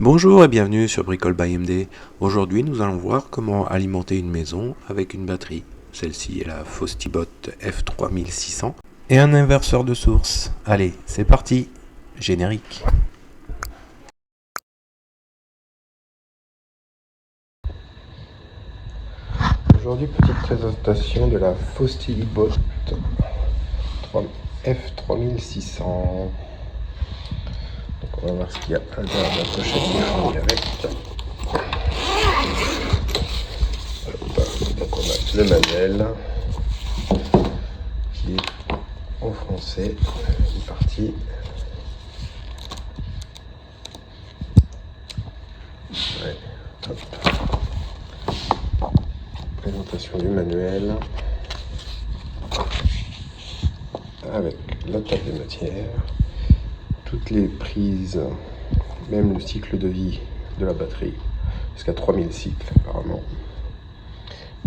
Bonjour et bienvenue sur Bricole by MD. Aujourd'hui, nous allons voir comment alimenter une maison avec une batterie. Celle-ci est la Fostibot F3600 et un inverseur de source. Allez, c'est parti. Générique. Aujourd'hui, petite présentation de la Fostibot F3600. Donc on va voir ce qu'il y a à l'intérieur de la pochette qui est fournie avec. Donc on a le manuel qui est en français, une partie. Ouais, top. Présentation du manuel avec la table des matières, toutes les prises, même le cycle de vie de la batterie, jusqu'à 3000 cycles apparemment,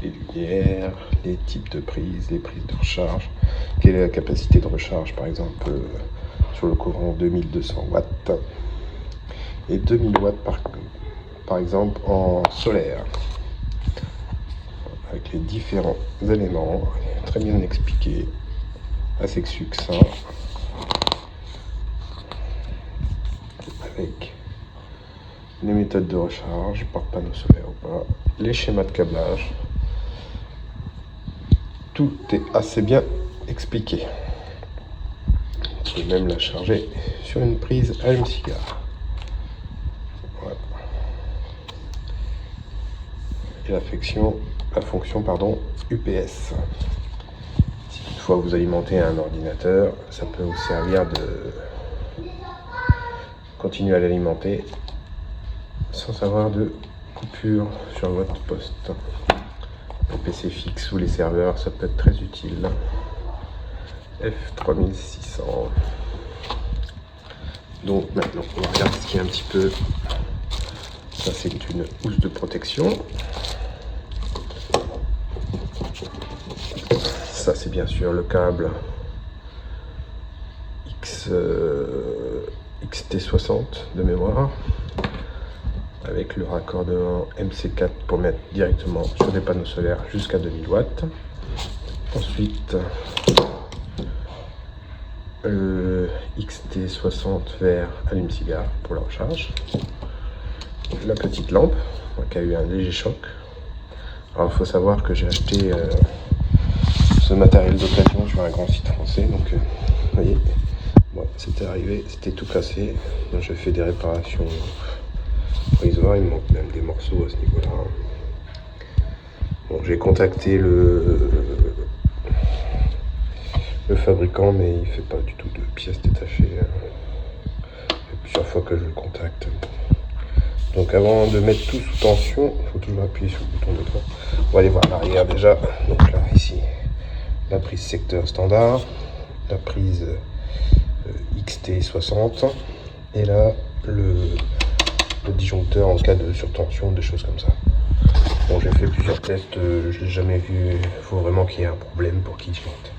les lumières, les types de prises, les prises de recharge, quelle est la capacité de recharge par exemple sur le courant 2200 watts et 2000 watts par exemple en solaire, avec les différents éléments, très bien expliqués, assez succinct, avec les méthodes de recharge par panneau solaire ou pas, les schémas de câblage. Tout est assez bien expliqué. Vous pouvez même la charger sur une prise allume-cigare. Voilà. Et la fonction UPS. Si toutefois vous alimentez un ordinateur, ça peut vous servir de continuer à l'alimenter sans avoir de coupure sur votre poste. Les PC fixes ou les serveurs, ça peut être très utile. F3600. Donc maintenant, on regarde ce qui est un petit peu. Ça, c'est une housse de protection. Ça, c'est bien sûr le câble XT60 de mémoire, avec le raccordement MC4 pour mettre directement sur des panneaux solaires jusqu'à 2000 watts. Ensuite, le XT60 vert allume-cigare pour la recharge. La petite lampe qui a eu un léger choc. Alors il faut savoir que j'ai acheté ce matériel d'occasion sur un grand site français, donc vous voyez, bon, c'était arrivé, c'était tout cassé. Donc j'ai fait des réparations provisoires, il me manque même des morceaux à ce niveau-là. Bon, j'ai contacté le fabricant, mais il fait pas du tout de pièces détachées. Ça fait plusieurs fois que je le contacte. Donc avant de mettre tout sous tension, il faut toujours appuyer sur le bouton de droit. On va aller voir l'arrière déjà. Donc là, ici, la prise secteur standard, la prise XT60, et là, le disjoncteur en cas de surtension, des choses comme ça. Bon, j'ai fait plusieurs tests, je l'ai jamais vu. Il faut vraiment qu'il y ait un problème pour qu'il disjoncte.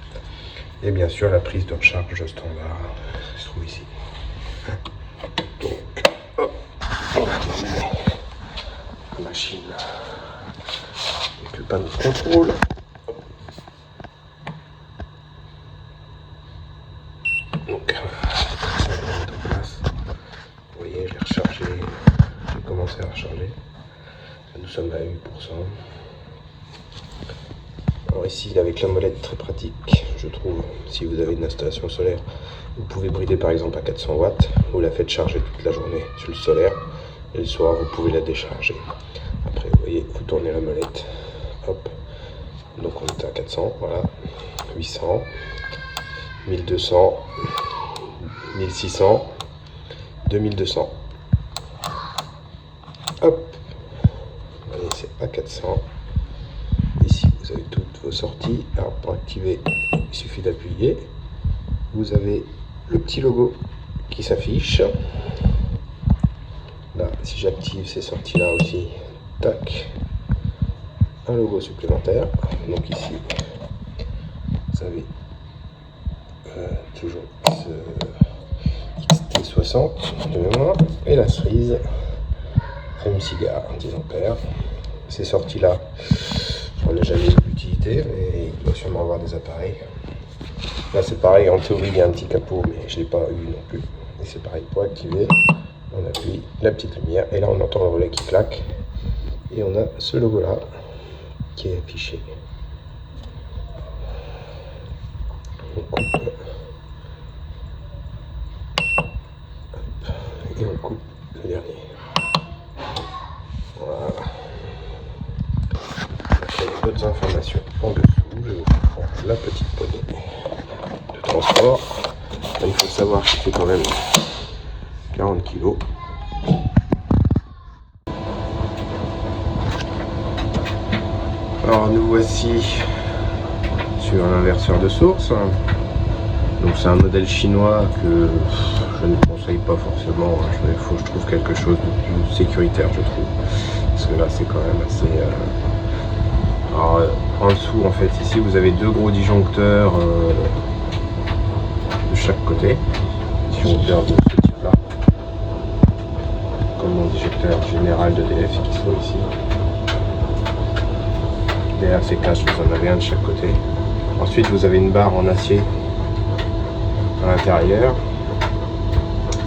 Et bien sûr, la prise de recharge standard se trouve ici. Donc, hop, on va terminer la machine avec le panneau de contrôle. Donc, ça va mettre en place. Vous voyez, je l'ai rechargé, j'ai commencé à recharger. Nous sommes à 8%. Alors ici, avec la molette, très pratique, je trouve. Si vous avez une installation solaire, vous pouvez brider par exemple à 400 watts. Vous la faites charger toute la journée sur le solaire. Et le soir, vous pouvez la décharger. Après, vous voyez, vous tournez la molette. Hop. Donc on était à 400, voilà. 800, 1200, 1600, 2200. Hop. Vous voyez, c'est à 400. Ici, vous avez toutes vos sorties. Alors, pour activer, il suffit d'appuyer. Vous avez le petit logo qui s'affiche. Là, si j'active ces sorties-là aussi, tac, un logo supplémentaire. Donc ici, vous avez toujours ce XT60 de mémoire et la cerise allume-cigare 10 ampères. Ces sorties-là, on n'a jamais eu d'utilité, mais il doit sûrement avoir des appareils. Là c'est pareil, en théorie il y a un petit capot, mais je ne l'ai pas eu non plus. Et c'est pareil, pour activer, on appuie la petite lumière, et là on entend le relais qui claque. Et on a ce logo-là qui est affiché. On coupe. Et on coupe le dernier. Voilà. Il y a d'autres informations en dessous. Je vous prends la petite poignée de transport. Il faut savoir qu'il fait quand même 40 kg. Alors nous voici sur un inverseur de source. Donc c'est un modèle chinois que je ne conseille pas forcément. Je trouve quelque chose de plus sécuritaire, je trouve. Parce que là c'est quand même assez... Alors en dessous en fait ici vous avez deux gros disjoncteurs de chaque côté. Disjoncteurs de ce type là. Comme mon disjoncteur général d'EDF qui se trouve ici. Derrière ces caches vous en avez un de chaque côté. Ensuite vous avez une barre en acier à l'intérieur.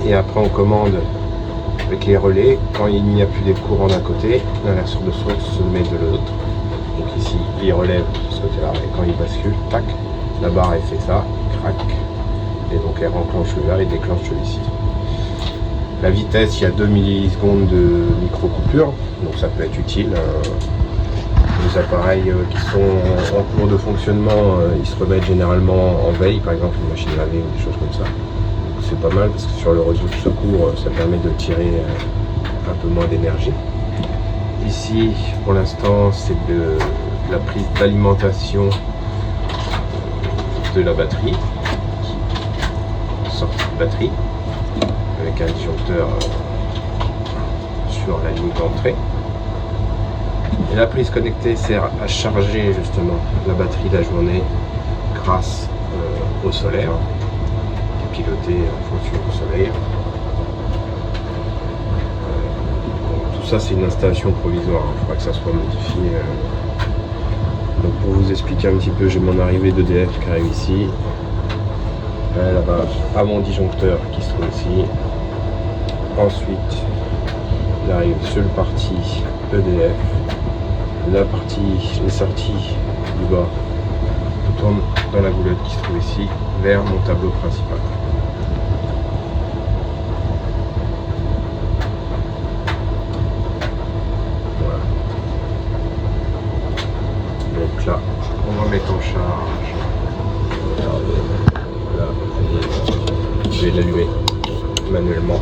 Et après on commande avec les relais. Quand il n'y a plus des courants d'un côté, l'inverseur de source se met de l'autre. Donc ici il relève de ce côté là et quand il bascule, tac, la barre elle fait ça, crac, et donc elle enclenche le verre et déclenche celui-ci. La vitesse, il y a 2 millisecondes de micro-coupure, donc ça peut être utile. Les appareils qui sont en cours de fonctionnement, ils se remettent généralement en veille, par exemple une machine lavée ou des choses comme ça. C'est pas mal parce que sur le réseau de secours, ça permet de tirer un peu moins d'énergie. Ici, pour l'instant, c'est de la prise d'alimentation de la batterie, sortie de batterie, avec un disjoncteur sur la ligne d'entrée. Et la prise connectée sert à charger justement la batterie la journée grâce au solaire, piloté en fonction du soleil. Ça c'est une installation provisoire, il faudra que ça soit modifié. Donc pour vous expliquer un petit peu, j'ai mon arrivée d'EDF qui arrive ici. Là-bas, à mon disjoncteur qui se trouve ici. Ensuite, j'arrive sur le parti EDF. La partie, les sorties du bas, je tourne dans la goulette qui se trouve ici, vers mon tableau principal. Donc là, on va mettre en charge. Là, je vais l'allumer manuellement,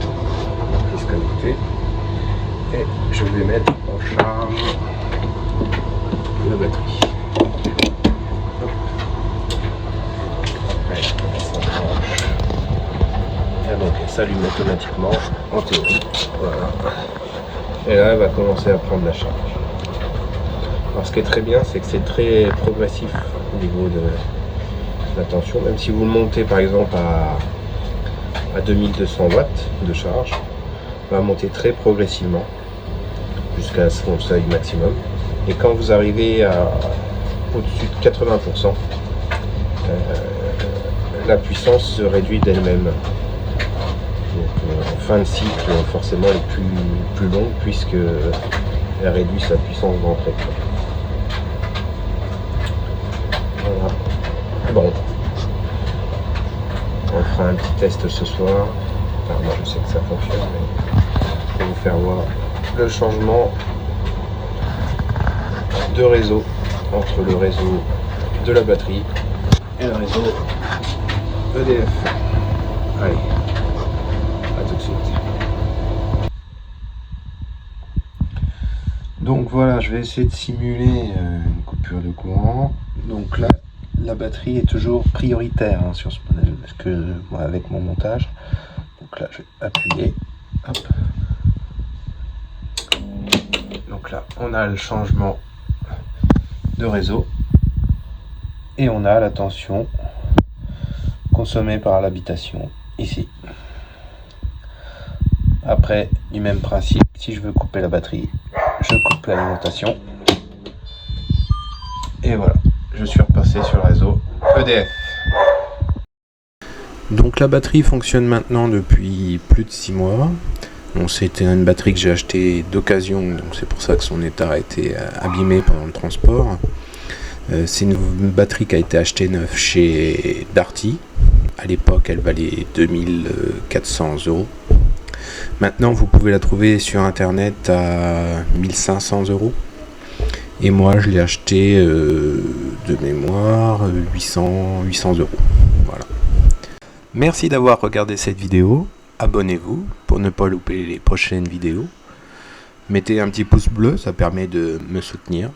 prise connectée. Et je vais mettre en charge la batterie. Hop. Et donc elle s'allume automatiquement en théorie. Voilà. Et là, elle va commencer à prendre la charge. Alors ce qui est très bien, c'est que c'est très progressif au niveau de la tension. Même si vous le montez par exemple à 2200 watts de charge, va monter très progressivement jusqu'à son seuil maximum. Et quand vous arrivez au-dessus de 80%, la puissance se réduit d'elle-même. Donc en fin de cycle, forcément elle est plus longue puisque elle réduit sa puissance d'entrée. Voilà. Bon, on fera un petit test ce soir. Enfin, moi je sais que ça fonctionne, mais pour vous faire voir le changement de réseau entre le réseau de la batterie et le réseau EDF. Allez, à tout de suite. Donc voilà, je vais essayer de simuler une coupure de courant. Donc là, la batterie est toujours prioritaire sur ce modèle, parce que moi, avec mon montage. Donc là, je vais appuyer. Hop. Donc là, on a le changement de réseau et on a la tension consommée par l'habitation ici. Après, du même principe, si je veux couper la batterie, je coupe l'alimentation. Et voilà, je suis repassé sur le réseau EDF. Donc la batterie fonctionne maintenant depuis plus de 6 mois. Bon, c'était une batterie que j'ai achetée d'occasion, donc c'est pour ça que son état a été abîmé pendant le transport. C'est une batterie qui a été achetée neuve chez Darty. À l'époque, elle valait 2400 €. Maintenant, vous pouvez la trouver sur internet à 1500 €. Et moi, je l'ai acheté de mémoire 800 €. Voilà. Merci d'avoir regardé cette vidéo. Abonnez-vous pour ne pas louper les prochaines vidéos. Mettez un petit pouce bleu, ça permet de me soutenir.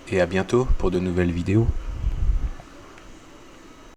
Et à bientôt pour de nouvelles vidéos.